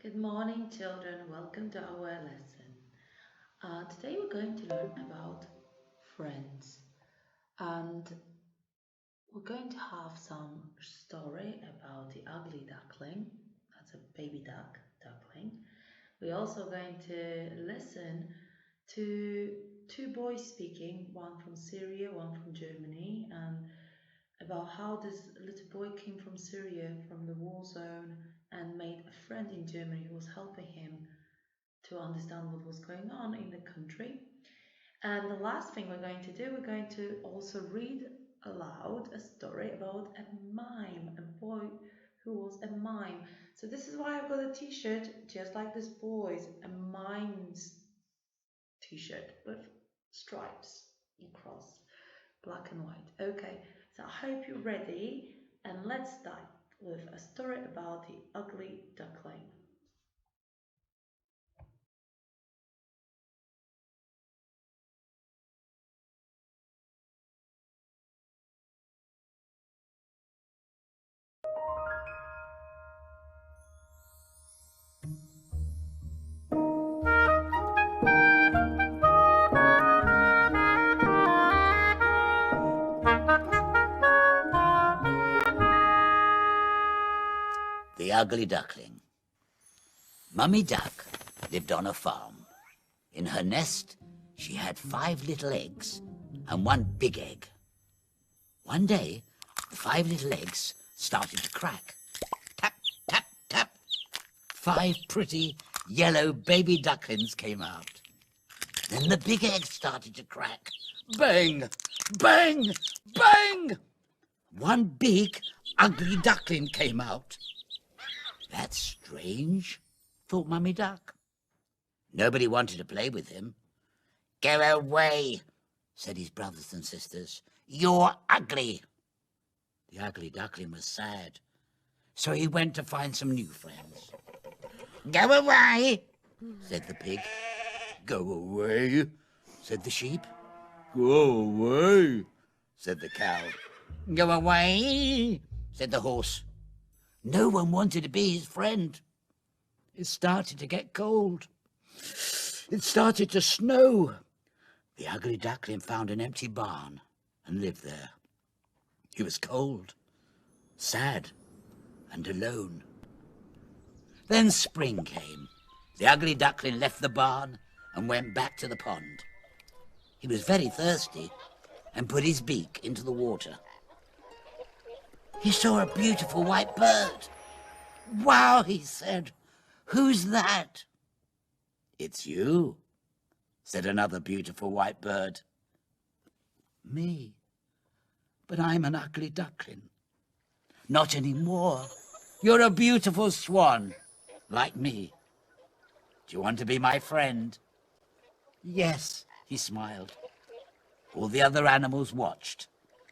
Good morning, children. Welcome to our lesson. Today we're going to learn about friends, and we're going to have some story about the ugly duckling. That's a baby duckling. We're also going to listen to two boys speaking, one from Syria, one from Germany, and about how this little boy came from Syria, from the war zone, and made a friend in Germany who was helping him to understand what was going on in the country. And the last thing we're going to do, we're going to also read aloud a story about a mime, a boy who was a mime. So this is why I've got a t-shirt just like this boy's, a mime's t-shirt with stripes across, black and white. Okay, so I hope you're ready, and let's start with a story about the ugly duckling. The Ugly Duckling. Mummy Duck lived on a farm. In her nest, she had 5 little eggs and 1 big egg. One day, the 5 little eggs started to crack. Tap, tap, tap. 5 pretty yellow baby ducklings came out. Then the big egg started to crack. Bang, bang, bang! 1 big, ugly duckling came out. That's strange, thought Mummy Duck. Nobody wanted to play with him. Go away, said his brothers and sisters. You're ugly. The ugly duckling was sad, so he went to find some new friends. Go away, said the pig. Go away, said the sheep. Go away, said the cow. Go away, said the horse. No one wanted to be his friend. It started to get cold. It started to snow. The ugly duckling found an empty barn and lived there. He was cold, sad, and alone. Then spring came. The ugly duckling left the barn and went back to the pond. He was very thirsty and put his beak into the water. He saw a beautiful white bird. Wow, he said. Who's that? It's you, said another beautiful white bird. Me? But I'm an ugly duckling. Not anymore. You're a beautiful swan, like me. Do you want to be my friend? Yes, he smiled. All the other animals watched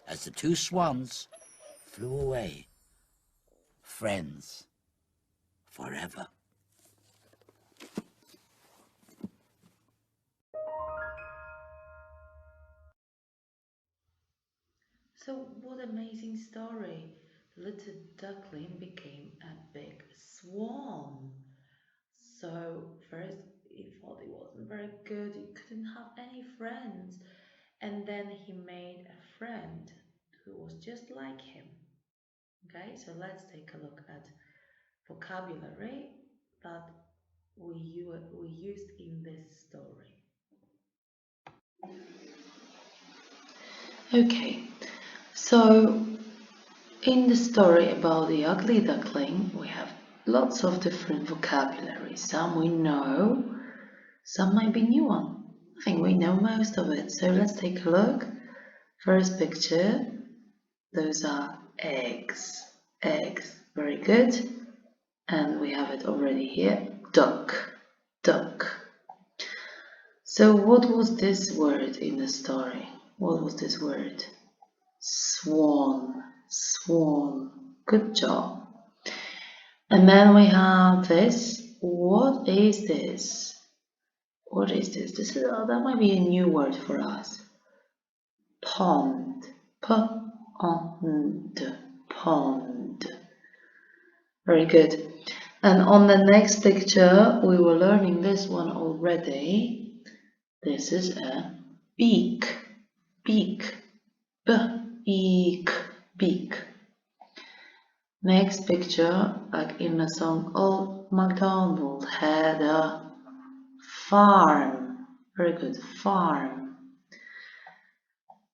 as the 2 swans flew away. Friends forever. So, what amazing story! Little duckling became a big swan. So, first he thought he wasn't very good, he couldn't have any friends, and then he made a friend who was just like him. Okay, so let's take a look at vocabulary that we used in this story. Okay, so in the story about the ugly duckling, we have lots of different vocabulary. Some we know, some might be new one. I think we know most of it. So let's take a look. First picture, those are eggs. Eggs, very good. And we have it already here. Duck, duck. So what was this word in the story? What was this word? Swan, swan. Good job. And then we have this. What is this? What is this? That might be a new word for us. Pond. Pond. Pond. Very good. And on the next picture, we were learning this one already. This is a beak, beak, beak, beak. Next picture, like in the song, Old MacDonald had a farm. Very good, farm.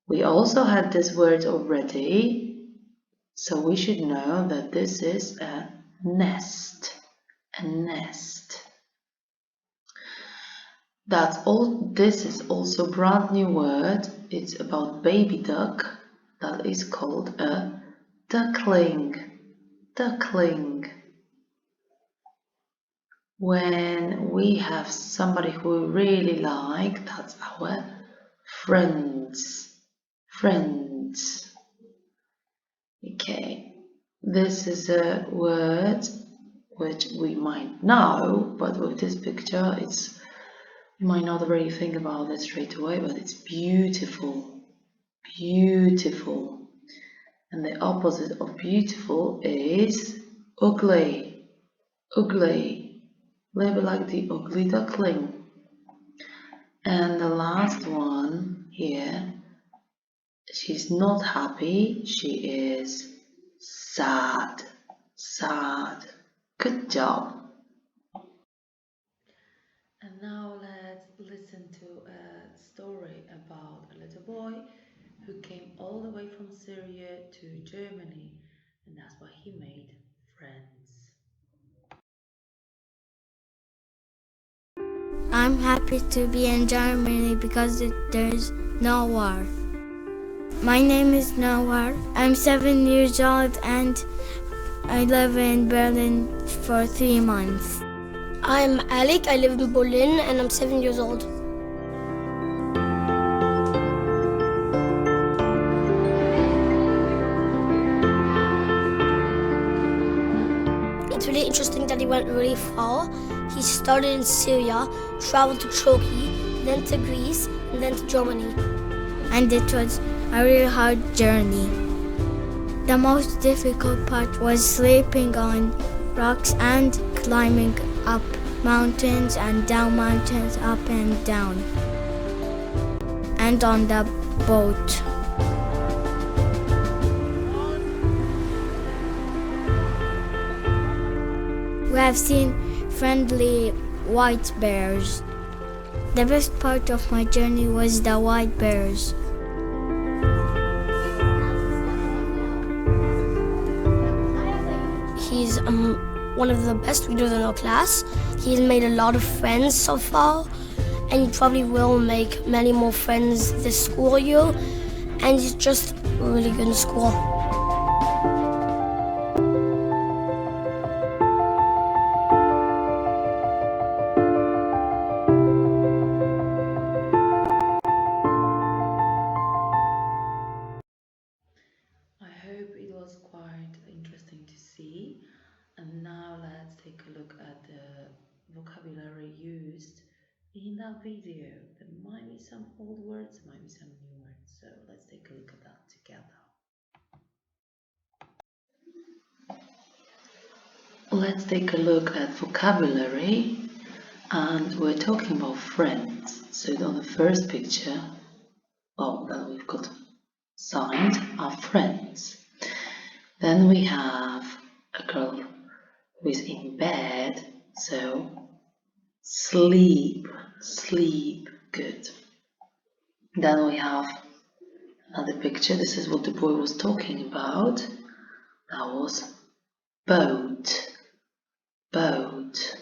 We also had this word already, so we should know that this is a nest. A nest. That's all. This is also a brand new word. It's about baby duck. That is called a duckling. Duckling. When we have somebody who we really like, that's our friends. Friends. Okay. This is a word which we might know, but with this picture, you might not really think about it straight away, but it's beautiful. Beautiful. And the opposite of beautiful is ugly. Ugly. A little bit like the ugly duckling. And the last one here, she's not happy, she is sad. Sad. Good job. And now let's listen to a story about a little boy who came all the way from Syria to Germany, and that's why he made friends. I'm happy to be in Germany because there's no war. My name is Noah. I'm 7 years old and I live in Berlin for 3 months. I'm Alec, I live in Berlin and I'm 7 years old. It's really interesting that he went really far. He started in Syria, traveled to Turkey, then to Greece, and then to Germany. And it was a really hard journey. The most difficult part was sleeping on rocks and climbing up mountains and down mountains, up and down. And on the boat. We have seen friendly white bears. The best part of my journey was the white bears. He's one of the best readers in our class. He's made a lot of friends so far, and he probably will make many more friends this school year, and he's just really good in school. I hope it was quite interesting to see. And now let's take a look at the vocabulary used in that video. There might be some old words, there might be some new words. So let's take a look at that together. Let's take a look at vocabulary, and we're talking about friends. So on the first picture, that we've got signed are friends. Then we have a girl who is in bed, so sleep, sleep, good. Then we have another picture. This is what the boy was talking about. That was boat, boat.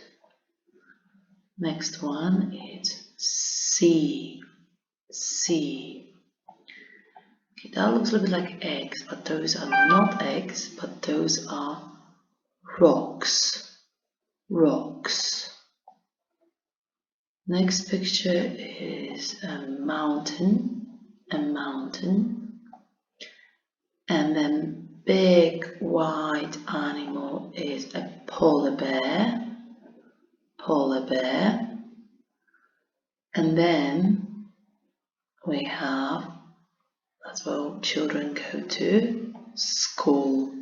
Next one is sea, sea. Okay, that looks a little bit like eggs, but those are not eggs, but those are rocks, rocks. Next picture is a mountain, and then big white animal is a polar bear, and then we have, that's where children go to, school,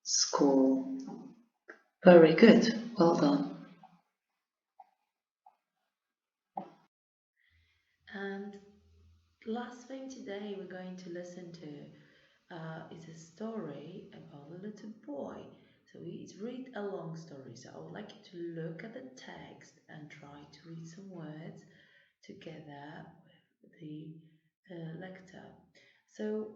school. Very good. Well done. And last thing today we're going to listen to is a story about a little boy. So it's read a long story. So I would like you to look at the text and try to read some words together with the lector. So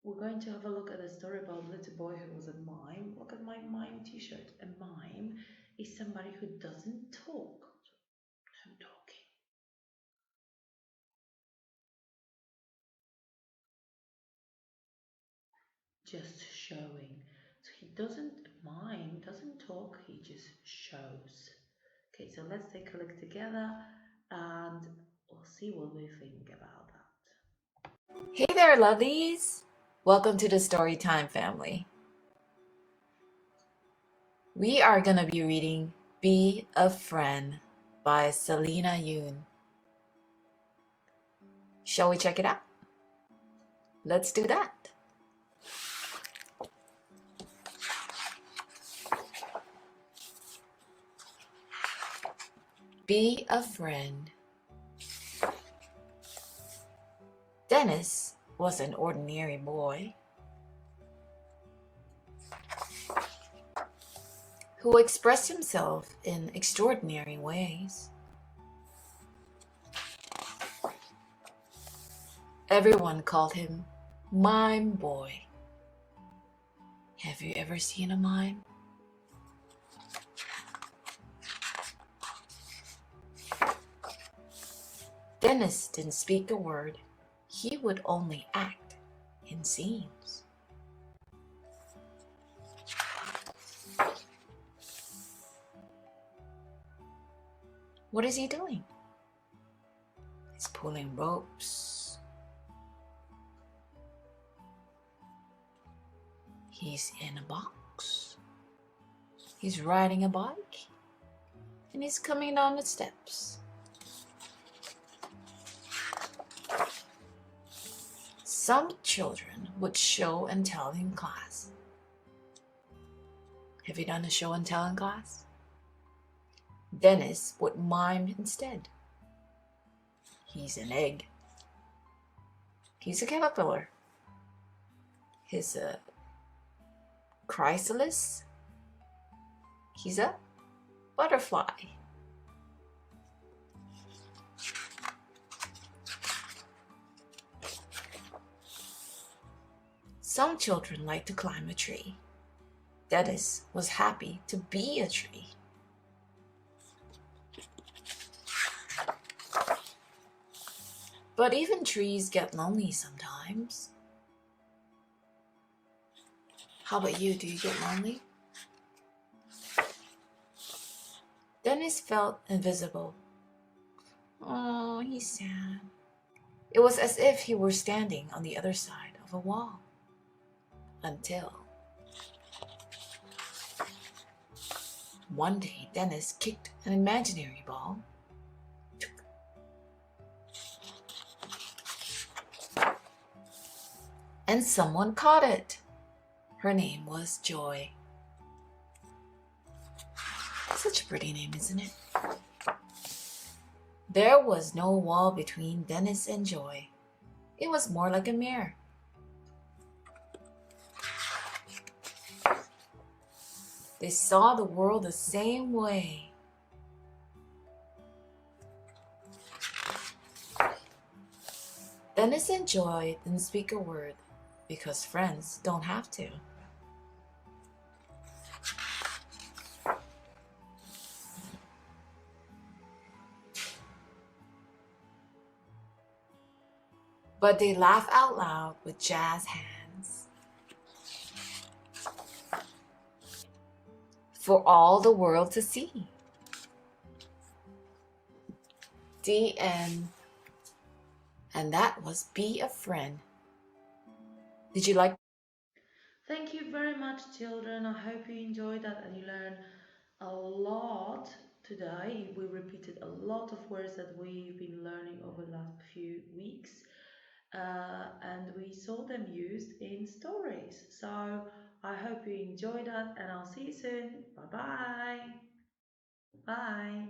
we're going to have a look at a story about a little boy who was a mime. Look at my mime t-shirt. A mime is somebody who doesn't talk. So no talking. Just showing. So he doesn't mime, doesn't talk, he just shows. Okay, so let's take a look together and we'll see what we think about that. Hey there, lovelies! Welcome to the Storytime family. We are going to be reading Be a Friend by Selena Yoon. Shall we check it out? Let's do that. Be a Friend. Dennis was an ordinary boy who expressed himself in extraordinary ways. Everyone called him Mime Boy. Have you ever seen a mime? Dennis didn't speak a word. He would only act in scenes. What is he doing? He's pulling ropes. He's in a box. He's riding a bike. And he's coming down the steps. Some children would show and tell in class. Have you done a show and tell in class? Dennis would mime instead. He's an egg. He's a caterpillar. He's a chrysalis. He's a butterfly. Some children like to climb a tree. Dennis was happy to be a tree. But even trees get lonely sometimes. How about you? Do you get lonely? Dennis felt invisible. Oh, he's sad. It was as if he were standing on the other side of a wall. Until one day, Dennis kicked an imaginary ball. And someone caught it. Her name was Joy. Such a pretty name, isn't it? There was no wall between Dennis and Joy. It was more like a mirror. They saw the world the same way. Dennis and Joy didn't speak a word because friends don't have to. But they laugh out loud with jazz hands. For all the world to see. The end. And that was Be a Friend. Did you like? Thank you very much, children. I hope you enjoyed that and you learned a lot today. We repeated a lot of words that we've been learning over the last few weeks. And we saw them used in stories. So I hope you enjoyed that and I'll see you soon. Bye bye. Bye.